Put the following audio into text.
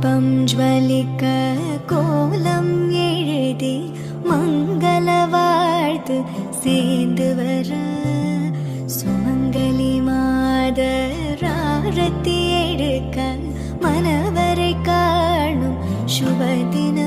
தீபம் ஜ்வலிக்க கோலம் எழுதி மங்கள வாழ்த்து சேர்ந்து வர சுமங்கலி மாதர் ஆரத்தி எடுக்க மனவரை காணும் சுபதின